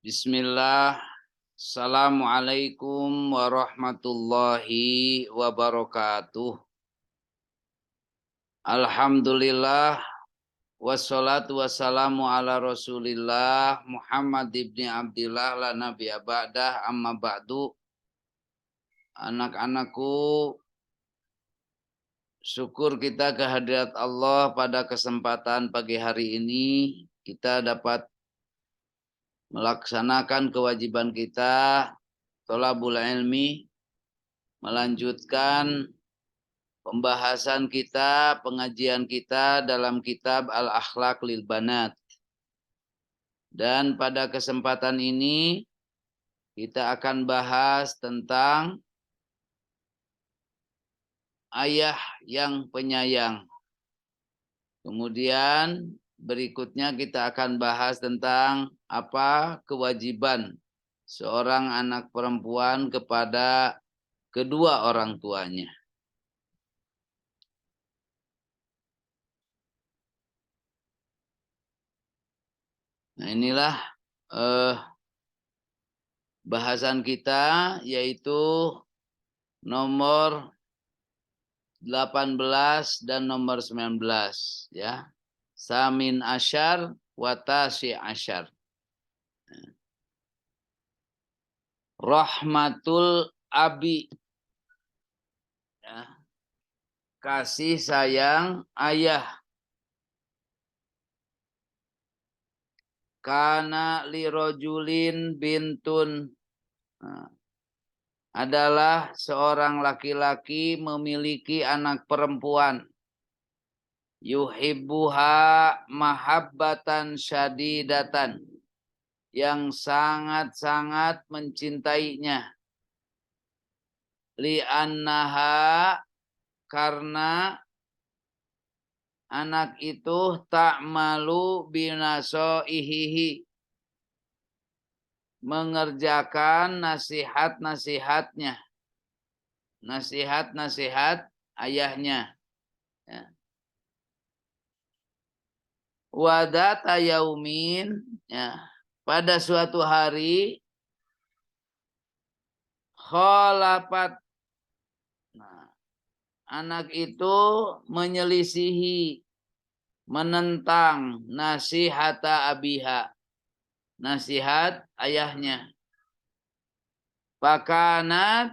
Bismillah. Assalamualaikum warahmatullahi wabarakatuh. Alhamdulillah. Wassalatu wassalamu ala rasulillah Muhammad ibni Abdillah la nabiyya ba'dah amma ba'du. Anak-anakku, syukur kita kehadirat Allah pada kesempatan pagi hari ini kita dapat melaksanakan kewajiban kita thalabul ilmi, melanjutkan pembahasan kita, pengajian kita dalam kitab Al-Akhlaq lil Banat. Dan pada kesempatan ini kita akan bahas tentang ayah yang penyayang. Kemudian berikutnya kita akan bahas tentang apa kewajiban seorang anak perempuan kepada kedua orang tuanya. Nah, inilah bahasan kita, yaitu nomor 18 dan nomor 19 ya. Samin asyar wa tasi asyar. Rahmatul abi, ya. Kasih sayang ayah. Kana lirojulin bintun, adalah seorang laki-laki memiliki anak perempuan. Yuhibbuha mahabbatan syadidatan, yang sangat-sangat mencintainya. Li'annaha, karena anak itu ta'malu binasoihihi, mengerjakan nasihat-nasihatnya, nasihat-nasihat ayahnya. Ya. Wadata yaumin, ya, pada suatu hari khalafat, nah, anak itu menyelisihi, menentang nasihata abiha, nasihat ayahnya. Pakanat,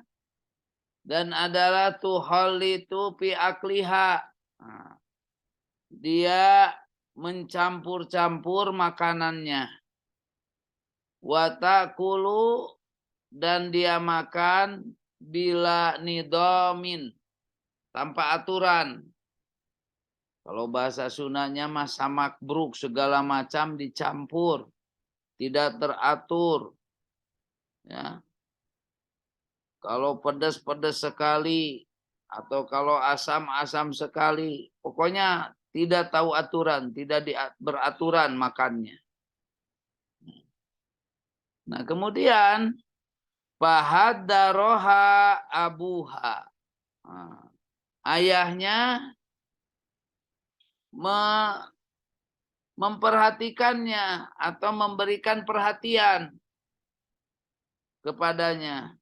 dan adalah tuhalitu fi akliha, nah, dia mencampur-campur makanannya. Watakulu, dan dia makan bila nidomin, tanpa aturan. Kalau bahasa Sundanya mah samak bruk, segala macam dicampur, tidak teratur. Ya. Kalau pedas-pedas sekali, atau kalau asam-asam sekali, pokoknya tidak tahu aturan, tidak beraturan makannya. Nah, kemudian fahaddaroha abuha, nah, ayahnya memperhatikannya atau memberikan perhatian kepadanya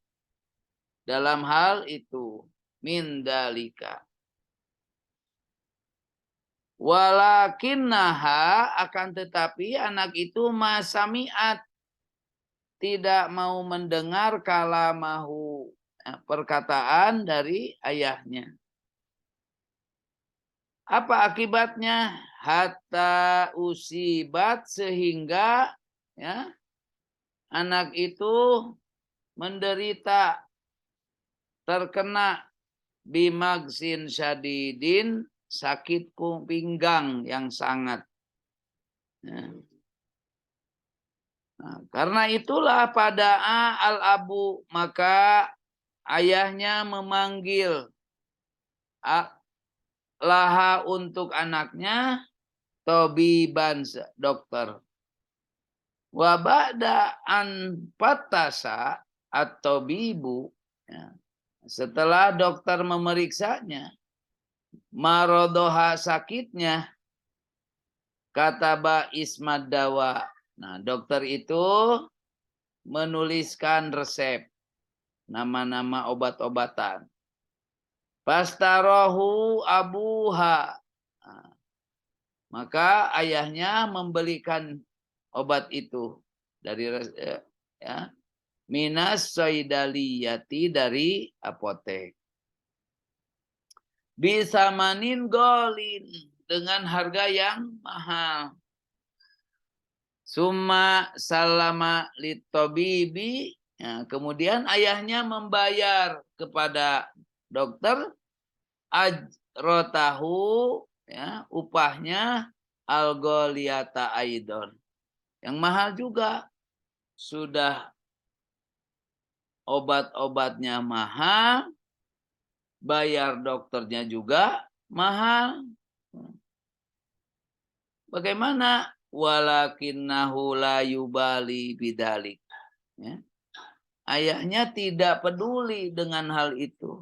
dalam hal itu. Min dalika, walakinnaha, akan tetapi anak itu masamiat, tidak mau mendengar kalamahu, perkataan dari ayahnya. Apa akibatnya? Hatta usibat, sehingga ya, anak itu menderita, terkena bimagsin syadidin, sakit pinggang yang sangat. Ya. Nah, karena itulah pada al-abu, maka ayahnya memanggil laha, untuk anaknya, tobiban, dokter. Wa ba'da an patasa atau bibu, ya, setelah dokter memeriksanya, marodoha, sakitnya, kataba ismad dawa. Nah, dokter itu menuliskan resep, nama-nama obat-obatan. Fastarohu abuha. Nah, maka ayahnya membelikan obat itu dari ya, minas saidaliyati, dari apotek. Bisa manin golin, dengan harga yang mahal. Summa salama litobibi. Ya, kemudian ayahnya membayar kepada dokter ajrotahu, ya, upahnya algoliata aidon, yang mahal juga. Sudah obat-obatnya mahal, bayar dokternya juga mahal. Bagaimana? Walakinnahu la yubali bidalik. Ya. Ayahnya tidak peduli dengan hal itu.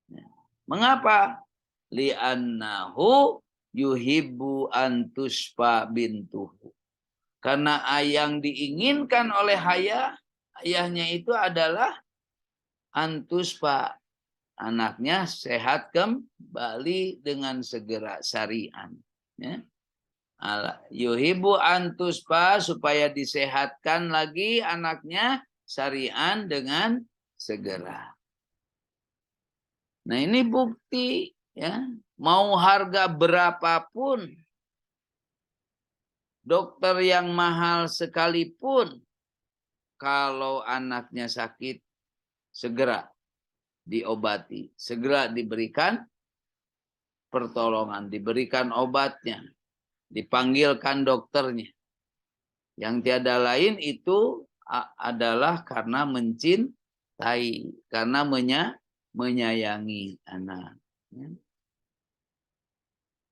Ya. Mengapa? Li'annahu yuhibbu antuspa bintuhu. Karena yang diinginkan oleh ayahnya itu adalah antuspa, anaknya sehat kembali dengan segera, syari'an. Ya. Yuhibu antuspa, supaya disehatkan lagi anaknya syari'an dengan segera. Nah, ini bukti, ya, mau harga berapapun, dokter yang mahal sekalipun, kalau anaknya sakit, segera diobati, segera diberikan pertolongan, diberikan obatnya, dipanggilkan dokternya. Yang tiada lain itu adalah karena mencintai, karena menyayangi anak.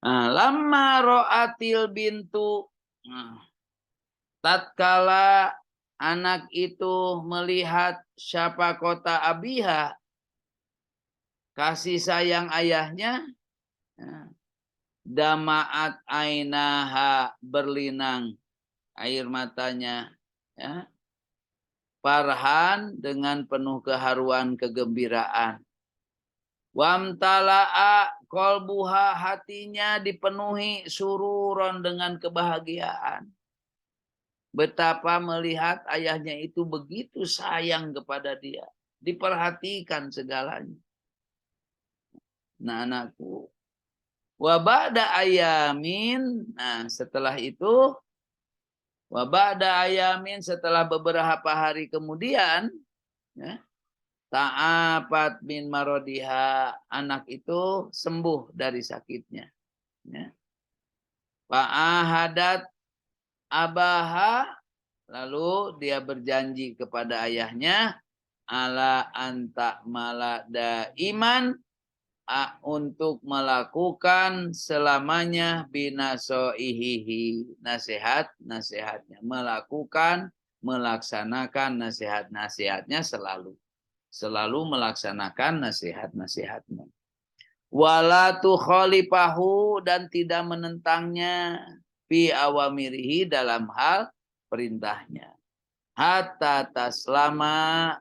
Nah, lama ro'atil bintu, tatkala anak itu melihat siapa kota abiha, kasih sayang ayahnya, damaat ainaha, berlinang air matanya, ya, farhan, dengan penuh keharuan, kegembiraan. Wamtala'a kolbuha, hatinya dipenuhi sururon, dengan kebahagiaan. Betapa melihat ayahnya itu begitu sayang kepada dia, diperhatikan segalanya. Nah, anakku, wa ba'da ayamin, nah setelah itu, wa ba'da ayamin, setelah beberapa hari kemudian, ya, ta'afat min marodiha, anak itu sembuh dari sakitnya. Ya. Fa'ahadat abaha, lalu dia berjanji kepada ayahnya, ala anta malada iman, untuk melakukan selamanya binasoihihi, nasihatnya, melaksanakan nasihatnya selalu melaksanakan nasihatnya. Wala tukhalifahu, dan tidak menentangnya, fi awamirihi, dalam hal perintahnya. Hatta taslama,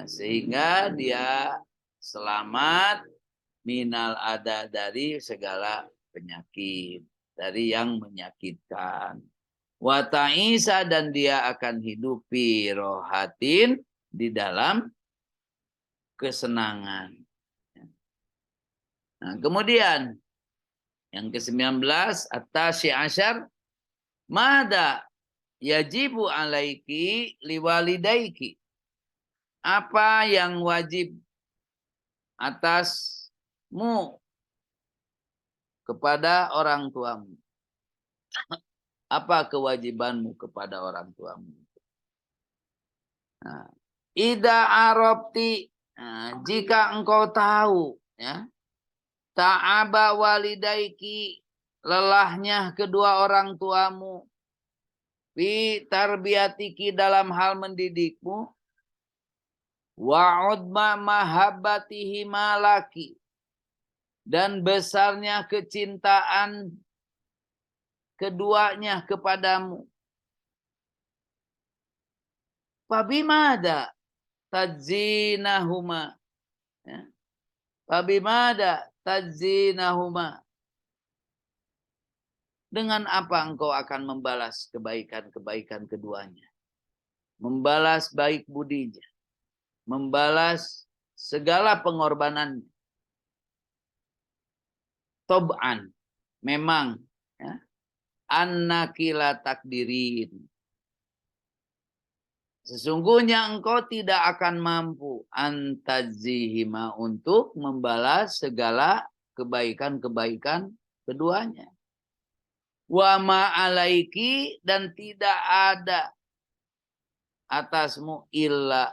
sehingga dia selamat, minal ada, dari segala penyakit, dari yang menyakitkan. Wa ta'isa, dan dia akan hidup fi rohatin, di dalam kesenangan. Nah, kemudian yang ke-19, at-tasyi asyar, mada yajibu alaiki liwalidaiki, apa yang wajib atasmu kepada orang tuamu? Apa kewajibanmu kepada orang tuamu? Nah, ida arabti, nah, jika engkau tahu, ya, ta'aba walidaiki, lelahnya kedua orang tuamu, fi tarbiyatiki, dalam hal mendidikmu, wa'udma mahabbatihi malaki, dan besarnya kecintaan keduanya kepadamu. Fabimada tazinahuma. Ya. Fabimada tazinahuma. Dengan apa engkau akan membalas kebaikan-kebaikan keduanya? Membalas baik budinya. Membalas segala pengorbanannya. Tob'an. Memang. Ya. Annakila takdirin. Sesungguhnya engkau tidak akan mampu antazihima untuk membalas segala kebaikan-kebaikan keduanya. Wa ma'alaiki dan tidak ada atasmu illa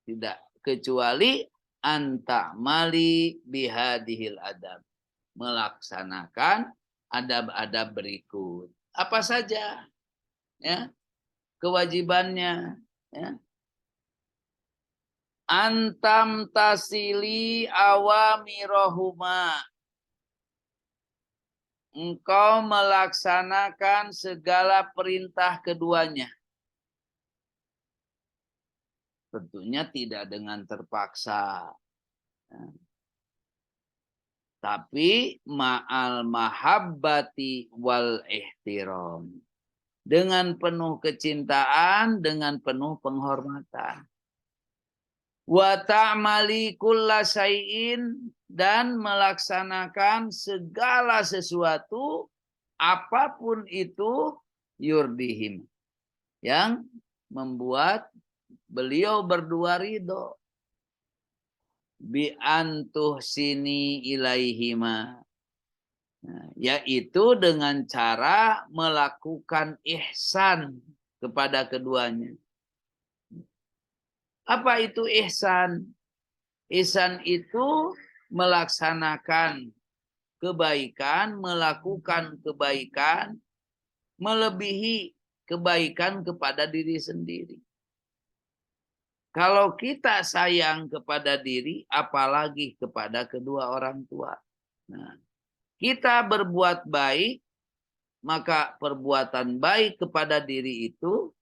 tidak kecuali anta mali bihadihil adab. Melaksanakan adab-adab berikut. Apa saja? Ya, kewajibannya. Ya. Antam tasili awamirohuma. Engkau melaksanakan segala perintah keduanya. Tentunya tidak dengan terpaksa. Ya. Tapi ma'al mahabbati wal ihtiram. Dengan penuh kecintaan, dengan penuh penghormatan. Wa ta'mali kulla syai'in dan melaksanakan segala sesuatu apapun itu yurdihim yang membuat beliau berdua ridho bi antuh sini ilaihima. Nah, yaitu dengan cara melakukan ihsan kepada keduanya. Apa itu ihsan? Ihsan itu melaksanakan kebaikan, melakukan kebaikan, melebihi kebaikan kepada diri sendiri. Kalau kita sayang kepada diri, apalagi kepada kedua orang tua. Nah, kita berbuat baik, maka perbuatan baik kepada diri itu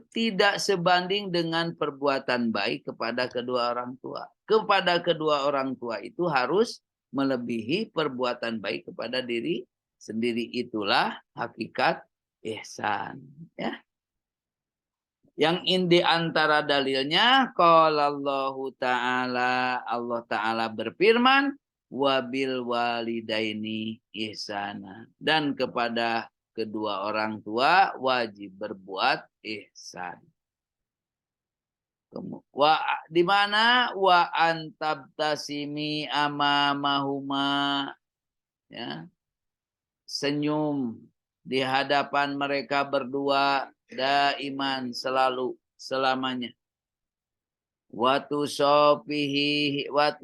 tidak sebanding dengan perbuatan baik kepada kedua orang tua. Kepada kedua orang tua itu harus melebihi perbuatan baik kepada diri sendiri. Itulah hakikat ihsan. Ya. Yang ini antara dalilnya, qala Allahu ta'ala, Allah ta'ala berfirman, wabil walidaini ihsana. Dan kepada kedua orang tua wajib berbuat ihsan. Di mana wa antabtasimi amamahuma, ya, senyum di hadapan mereka berdua daiman selalu selamanya. Watu sopihihima,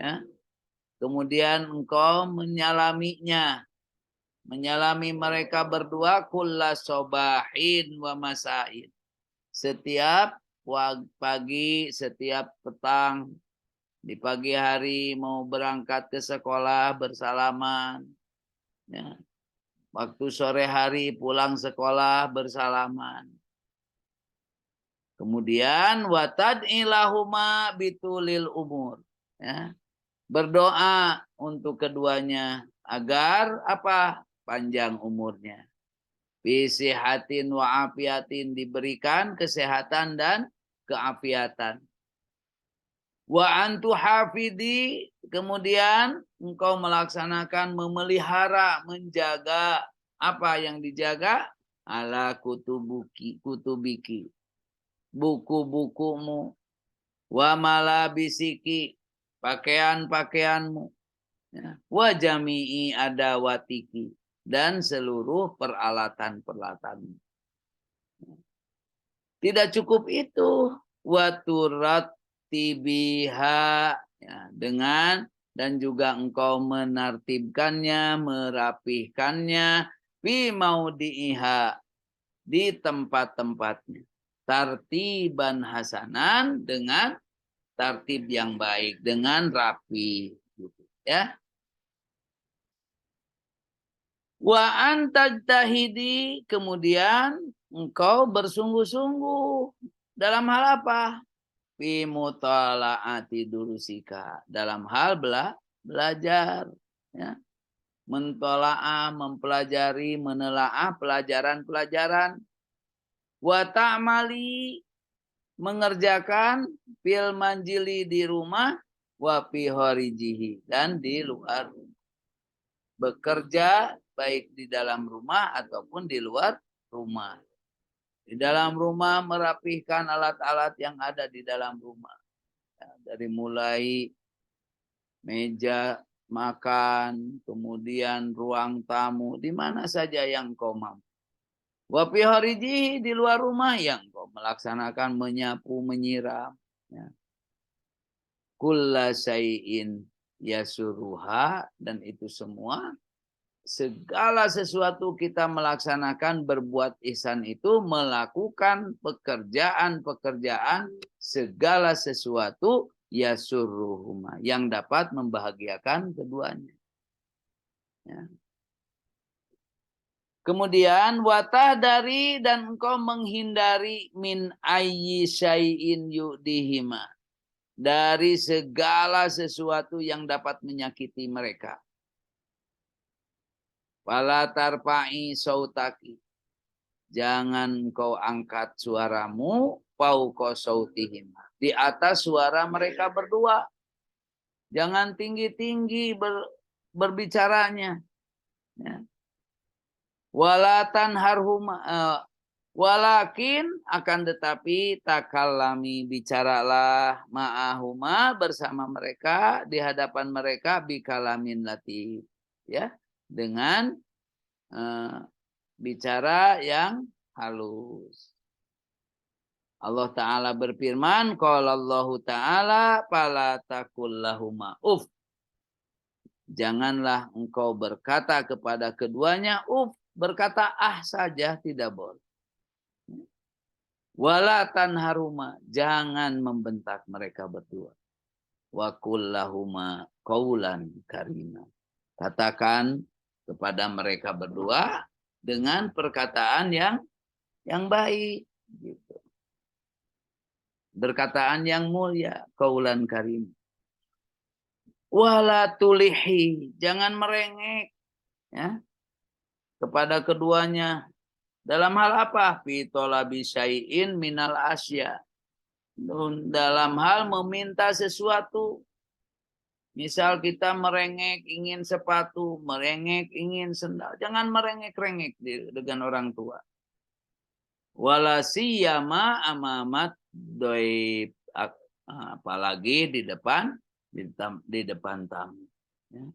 ya. Kemudian engkau menyalaminya, menyalami mereka berdua kulla sobahin wa masain. Setiap pagi, setiap petang, di pagi hari mau berangkat ke sekolah bersalaman. Ya. Waktu sore hari pulang sekolah bersalaman. Kemudian watad'ilahuma bitulil umur. Ya. Berdoa untuk keduanya agar apa? Panjang umurnya. Bisihatin wa afiatin, diberikan kesehatan dan keafiatan. Wa antu hafidi, kemudian engkau melaksanakan, memelihara, menjaga apa yang dijaga? Ala kutubiki, buku-bukumu, wa malabisiki, pakaian-pakaianmu, ya. Wa jami'i adawatiki, dan seluruh peralatan-peralatanmu. Tidak cukup itu, wa turattibiha, ya, dengan dan juga engkau menartibkannya, merapihkannya, fi maudi'iha, di tempat-tempatnya. Tartiban hasanan, dengan tartib yang baik, dengan rapi, gitu, ya. Wa antajtahidi, kemudian engkau bersungguh-sungguh dalam hal apa? Fi mutalaati durusika, dalam hal belajar, ya. Mentolaah, mempelajari, menelaah pelajaran-pelajaran. Wa ta'mali, mengerjakan fil manjili di rumah, wa fi harijihi, dan di luar rumah. Bekerja baik di dalam rumah ataupun di luar rumah. Di dalam rumah merapihkan alat-alat yang ada di dalam rumah. Ya, dari mulai meja makan, kemudian ruang tamu, di mana saja yang kau mampu. Wa fi harijihi, di luar rumah yang kau melaksanakan menyapu, menyiram. Ya. Kulla syai'in yasuruha, dan itu semua, segala sesuatu kita melaksanakan berbuat ihsan itu melakukan pekerjaan-pekerjaan segala sesuatu yasuruhuma, yang dapat membahagiakan keduanya. Ya. Kemudian watah dari, dan engkau menghindari min ayyi syai'in yu'dihima, dari segala sesuatu yang dapat menyakiti mereka. Wala tarfa'i sautaki, jangan engkau angkat suaramu fauqa sautihim, di atas suara mereka berdua. Jangan tinggi-tinggi berbicaranya. Ya. Walatan harhuma, walakin, akan tetapi takallami, bicaralah ma'ahuma, bersama mereka, di hadapan mereka, bikalamin latif, ya, dengan bicara yang halus. Allah Ta'ala berfirman, qala Allah Ta'ala fala taqul lahuma uf, janganlah engkau berkata kepada keduanya uf, berkata ah saja tidak boleh. Wala tanharuma, jangan membentak mereka berdua. Wa kullahuma qaulan karima, katakan kepada mereka berdua dengan perkataan yang baik, gitu. Perkataan yang mulia, qaulan karim. Wala tulihi, jangan merengek, ya, kepada keduanya. Dalam hal apa? Fi talabi syai'in minal asya, dalam hal meminta sesuatu. Misal kita merengek ingin sepatu, merengek ingin sendal, jangan merengek-rengek dengan orang tua. Wala siyama amamat doib, apalagi di depan tamu. Ya.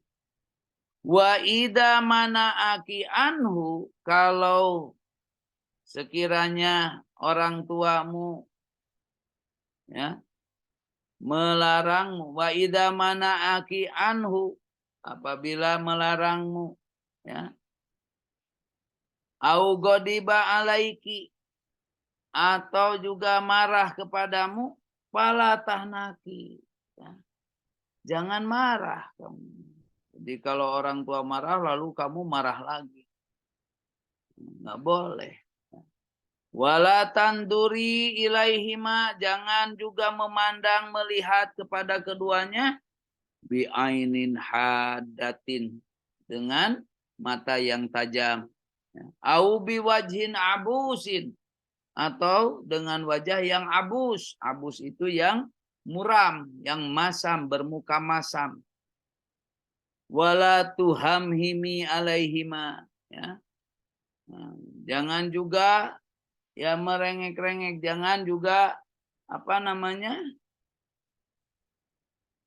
Wa idza mana'aki anhu, kalau sekiranya orang tuamu, ya, melarangmu, wa idza mana'aki anhu, apabila melarangmu, ya, au ghadiba alaiki, atau juga marah kepadamu, fala tahnaki, ya, jangan marah kamu. Jadi kalau orang tua marah lalu kamu marah lagi, nggak boleh. Wala tanduri ilaihima, jangan juga memandang, melihat kepada keduanya, bi'ainin hadatin, dengan mata yang tajam. Au biwajhin abusin, atau dengan wajah yang abus. Abus itu yang muram, yang masam, bermuka masam. Wala tuhamhimi alaihima, ya. Jangan juga ya merengek-rengek, jangan juga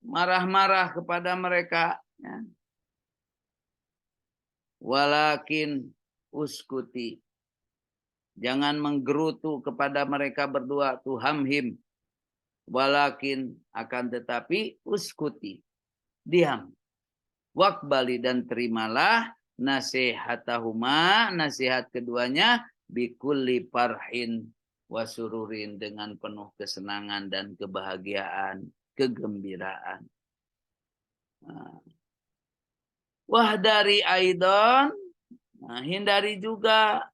marah-marah kepada mereka, ya. Walakin uskuti, jangan menggerutu kepada mereka berdua, tuhamhim. Walakin, akan tetapi, uskuti, diam. Wakbali, dan terimalah nasihatahuma, nasihat keduanya, bikulli parhin wasururin, dengan penuh kesenangan dan kebahagiaan, kegembiraan. Wah dari aidon, Nah, hindari juga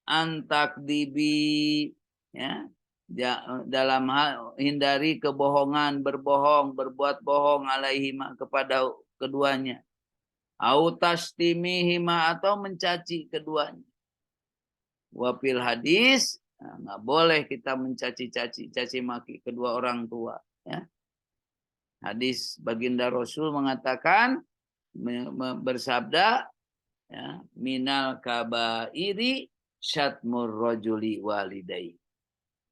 antakdibi, ya, dalam hal hindari kebohongan, berbohong, berbuat bohong alaihima kepada keduanya. Autastimihima atau mencaci keduanya. Wafil hadis, nah, nggak boleh kita mencaci maki kedua orang tua. Ya. Hadis baginda Rasul mengatakan, bersabda, ya, minal kabairi syatmur rajuli walidai.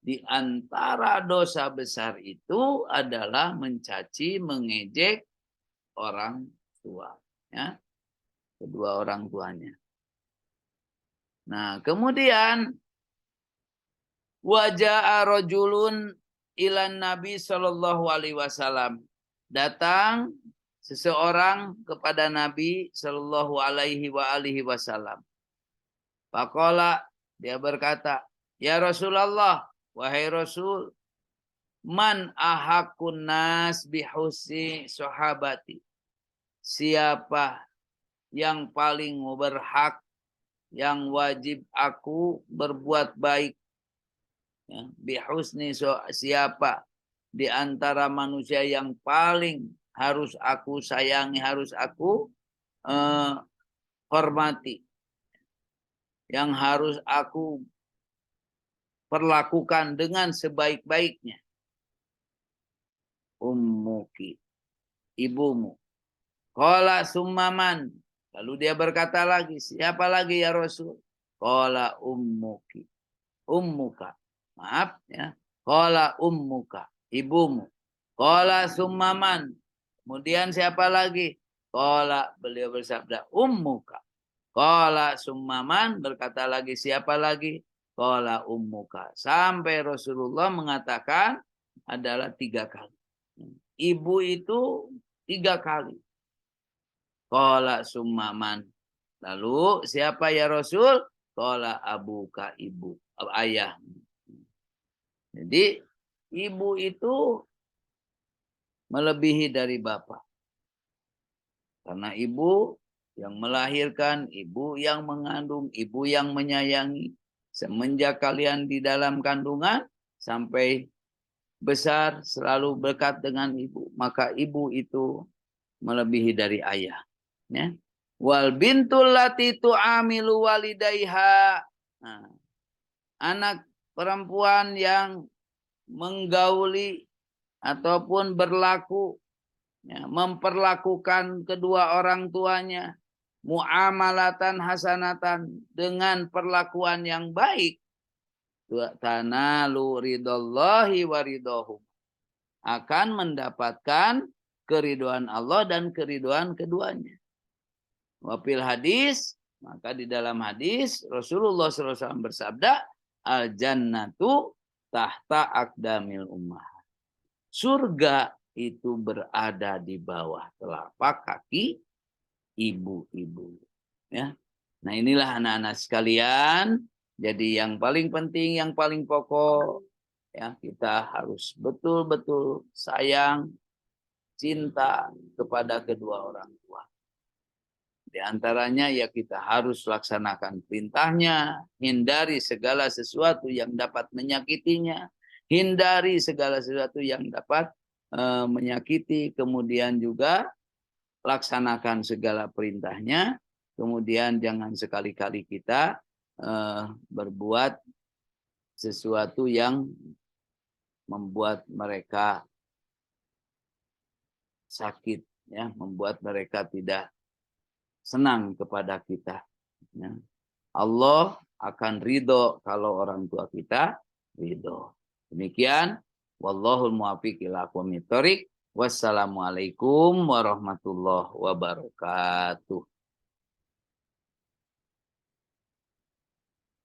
Di antara dosa besar itu adalah mencaci, mengejek orang tua, ya, kedua orang tuanya. Nah, kemudian wajah rajulun ilan Nabi Shallallahu Alaihi Wasallam, datang seseorang kepada Nabi Shallallahu Alaihi Wasallam. Faqala, dia berkata, ya Rasulullah, wahai Rasul, man ahakun nas bihusni sahabati. Siapa yang paling berhak, yang wajib aku berbuat baik, ya, bihusni, siapa di antara manusia yang paling harus aku sayangi, harus aku hormati, yang harus aku perlakukan dengan sebaik-baiknya. Ummuki, ibumu. Qala summaman. Lalu dia berkata lagi, siapa lagi ya Rasul? Qala ummuki. Ummuka. Maaf ya. Qala ummuka, ibumu. Qala summaman. Kemudian siapa lagi? Qala, beliau bersabda, ummuka. Qala summaman, berkata lagi, siapa lagi? Qala ummuka. Sampai Rasulullah mengatakan adalah 3 kali. Ibu itu 3 kali. Qala summaman. Lalu siapa ya Rasul? Qala abuka, ibu, ayah. Jadi ibu itu melebihi dari bapak. Karena ibu yang melahirkan, ibu yang mengandung, ibu yang menyayangi. Semenjak kalian di dalam kandungan sampai besar selalu dekat dengan ibu. Maka ibu itu melebihi dari ayah. Ya. Wal bintul lati tu'amilu walidayha. Nah, anak perempuan yang menggauli ataupun berlaku, ya, memperlakukan kedua orang tuanya muamalatan hasanatan, dengan perlakuan yang baik, tanalu ridallahi wa ridahum, akan mendapatkan keriduan Allah dan keriduan keduanya. Wafil hadis, maka di dalam hadis Rasulullah SAW bersabda, al jannatu tahta aqdamil ummah. Surga itu berada di bawah telapak kaki ibu-ibu. Ya. Nah, inilah anak-anak sekalian. Jadi yang paling penting, yang paling pokok, ya, kita harus betul-betul sayang, cinta kepada kedua orang tua. Di antaranya ya kita harus laksanakan perintahnya, hindari segala sesuatu yang dapat menyakitinya, hindari segala sesuatu yang dapat menyakiti, kemudian juga laksanakan segala perintahnya, kemudian jangan sekali-kali kita berbuat sesuatu yang membuat mereka sakit, ya, membuat mereka tidak senang kepada kita. Ya. Allah akan ridho kalau orang tua kita ridho. Demikian. Wallahul muwaffiq ila aqwamit thoriq. Wassalamualaikum warahmatullahi wabarakatuh.